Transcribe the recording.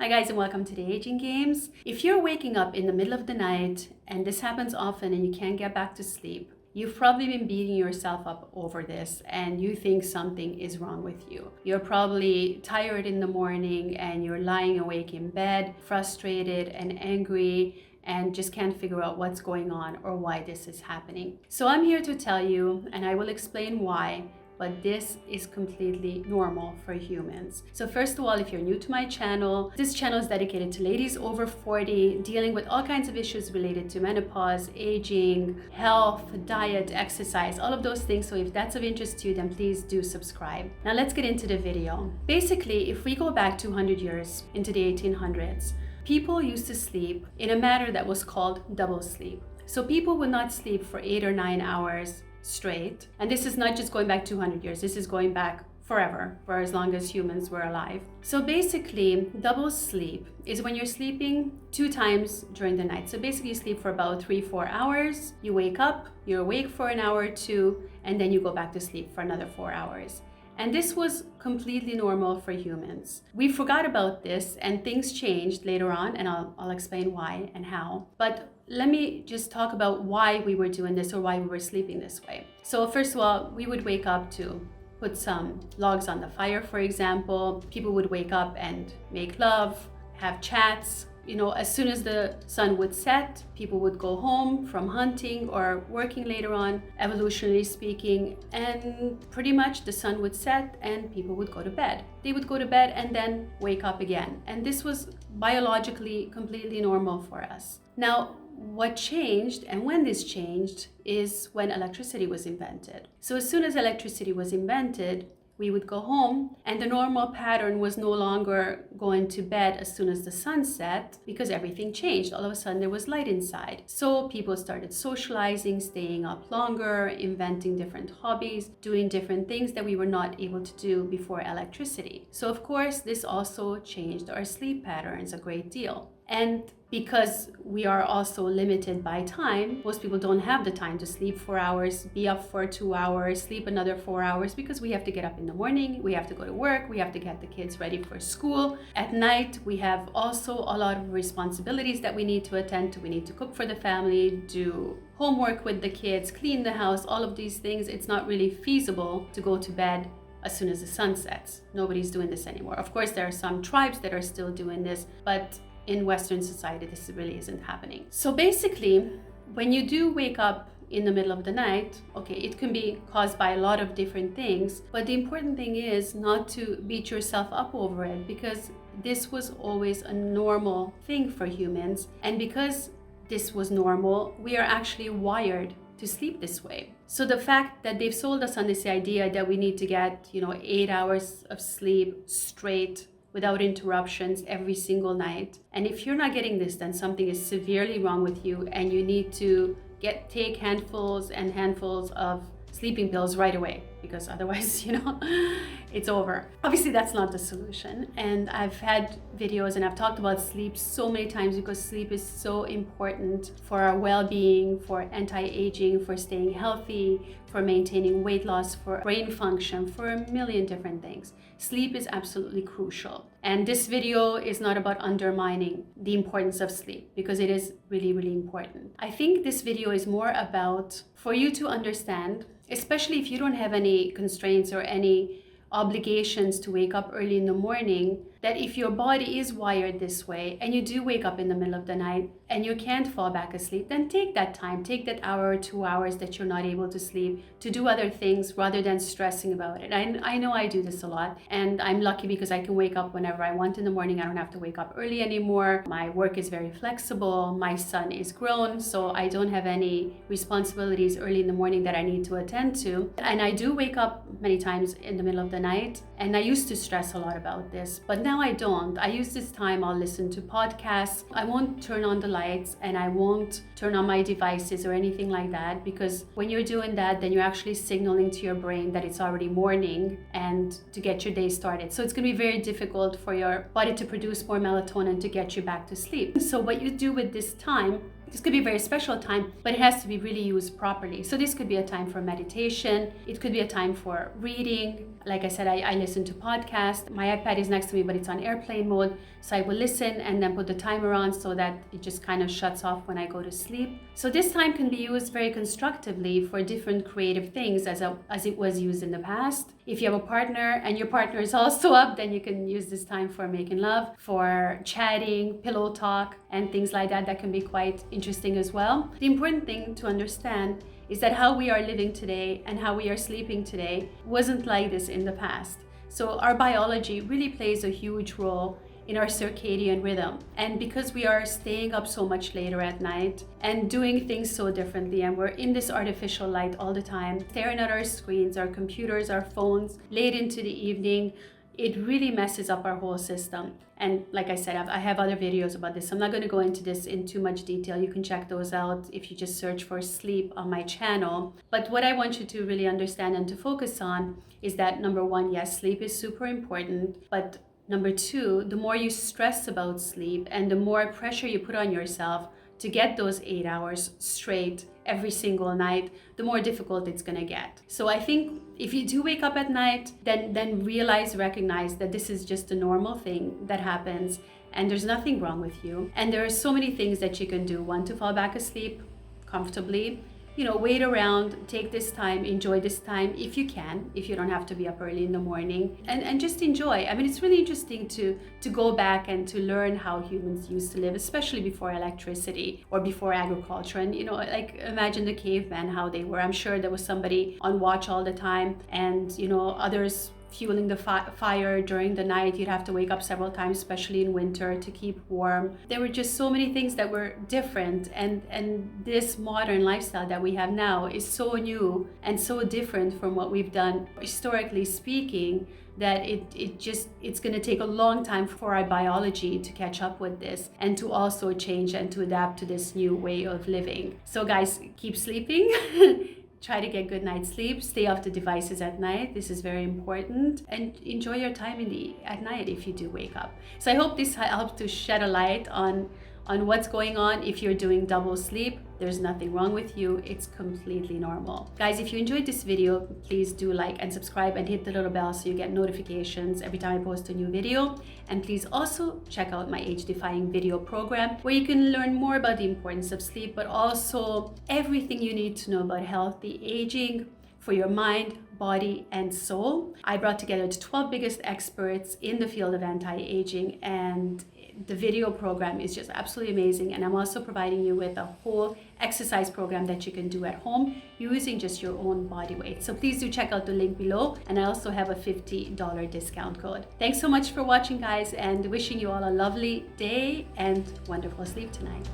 Hi guys and welcome to the Aging Games. If you're waking up in the middle of the night and this happens often and you can't get back to sleep, you've probably been beating yourself up over this and you think something is wrong with you. You're probably tired in the morning and you're lying awake in bed, frustrated and angry and just can't figure out what's going on or why this is happening. So I'm here to tell you, and I will explain why, but this is completely normal for humans. So first of all, if you're new to my channel, this channel is dedicated to ladies over 40 dealing with all kinds of issues related to menopause, aging, health, diet, exercise, all of those things. So if that's of interest to you, then please do subscribe. Now let's get into the video. Basically, if we go back 200 years into the 1800s, people used to sleep in a manner that was called double sleep. So people would not sleep for 8 or 9 hours straight. And this is not just going back 200 years, this is going back forever, for as long as humans were alive. So basically, double sleep is when you're sleeping 2 times during the night. So basically you sleep for about 3-4 hours, you wake up, you're awake for an hour or two, and then you go back to sleep for another 4 hours. And this was completely normal for humans. We forgot about this and things changed later on, and I'll explain why and how. But let me just talk about why we were doing this or why we were sleeping this way. So first of all, we would wake up to put some logs on the fire, for example. People would wake up and make love, have chats. You know, as soon as the sun would set, people would go home from hunting or working later on, evolutionarily speaking, and pretty much the sun would set and people would go to bed. They would go to bed and then wake up again. And this was biologically completely normal for us. Now, what changed and when this changed is when electricity was invented. So as soon as electricity was invented, we would go home and the normal pattern was no longer going to bed as soon as the sun set because everything changed. All of a sudden there was light inside. So people started socializing, staying up longer, inventing different hobbies, doing different things that we were not able to do before electricity. So of course this also changed our sleep patterns a great deal. And because we are also limited by time, most people don't have the time to sleep 4 hours, be up for 2 hours, sleep another 4 hours because we have to get up in the morning, we have to go to work, we have to get the kids ready for school. At night, we have also a lot of responsibilities that we need to attend to. We need to cook for the family, do homework with the kids, clean the house, all of these things. It's not really feasible to go to bed as soon as the sun sets. Nobody's doing this anymore. Of course, there are some tribes that are still doing this, but in Western society, this really isn't happening. So basically, when you do wake up in the middle of the night, okay, it can be caused by a lot of different things, but the important thing is not to beat yourself up over it because this was always a normal thing for humans. And because this was normal, we are actually wired to sleep this way. So the fact that they've sold us on this idea that we need to get, 8 hours of sleep straight without interruptions every single night. And if you're not getting this, then something is severely wrong with you and you need to take handfuls and handfuls of sleeping pills right away because otherwise, it's over. Obviously, that's not the solution. And I've had videos and I've talked about sleep so many times because sleep is so important for our well-being, for anti-aging, for staying healthy, for maintaining weight loss, for brain function, for a million different things. Sleep is absolutely crucial. And this video is not about undermining the importance of sleep because it is really, really important. I think this video is more about for you to understand, especially if you don't have any constraints or any obligations to wake up early in the morning, that if your body is wired this way and you do wake up in the middle of the night and you can't fall back asleep, then take that time, take that hour or 2 hours that you're not able to sleep to do other things rather than stressing about it. I know I do this a lot and I'm lucky because I can wake up whenever I want in the morning. I don't have to wake up early anymore. My work is very flexible. My son is grown, so I don't have any responsibilities early in the morning that I need to attend to. And I do wake up many times in the middle of the night and I used to stress a lot about this, but now I don't. I use this time, I'll listen to podcasts. I won't turn on the lights and I won't turn on my devices or anything like that because when you're doing that, then you're actually signaling to your brain that it's already morning and to get your day started. So it's going to be very difficult for your body to produce more melatonin to get you back to sleep. So what you do with this time This could be a very special time, but it has to be really used properly. So this could be a time for meditation. It could be a time for reading. Like I said, I listen to podcasts. My iPad is next to me, but it's on airplane mode. So I will listen and then put the timer on so that it just kind of shuts off when I go to sleep. So this time can be used very constructively for different creative things as it was used in the past. If you have a partner and your partner is also up, then you can use this time for making love, for chatting, pillow talk, and things like that. That can be quite interesting as well. The important thing to understand is that how we are living today and how we are sleeping today wasn't like this in the past. So our biology really plays a huge role in our circadian rhythm. And because we are staying up so much later at night and doing things so differently, and we're in this artificial light all the time, staring at our screens, our computers, our phones, late into the evening, it really messes up our whole system. And like I said, I have other videos about this. I'm not going to go into this in too much detail. You can check those out if you just search for sleep on my channel. But what I want you to really understand and to focus on is that number one, yes, sleep is super important, but number two, the more you stress about sleep and the more pressure you put on yourself to get those 8 hours straight every single night, the more difficult it's gonna get. So I think if you do wake up at night, then recognize that this is just a normal thing that happens and there's nothing wrong with you. And there are so many things that you can do. One, to fall back asleep comfortably. Wait around, take this time, enjoy this time if you can, if you don't have to be up early in the morning, and just enjoy. I mean, it's really interesting to go back and to learn how humans used to live, especially before electricity or before agriculture. And, like imagine the cavemen, how they were. I'm sure there was somebody on watch all the time and, others fueling the fire during the night. You'd have to wake up several times, especially in winter, to keep warm. There were just so many things that were different, and this modern lifestyle that we have now is so new and so different from what we've done historically speaking, that it's going to take a long time for our biology to catch up with this and to also change and to adapt to this new way of living. So guys, keep sleeping. Try to get good night's sleep, stay off the devices at night. This is very important, and enjoy your time at night if you do wake up. So I hope this helps to shed a light on what's going on. If you're doing double sleep, there's nothing wrong with you. It's completely normal. Guys, if you enjoyed this video, please do like and subscribe and hit the little bell so you get notifications every time I post a new video. And please also check out my Age-Defying video program, where you can learn more about the importance of sleep, but also everything you need to know about healthy aging for your mind, body, and soul. I brought together the 12 biggest experts in the field of anti-aging, and the video program is just absolutely amazing. And I'm also providing you with a whole exercise program that you can do at home using just your own body weight. So please do check out the link below, and I also have a $50 discount code. Thanks so much for watching, guys, and wishing you all a lovely day and wonderful sleep tonight.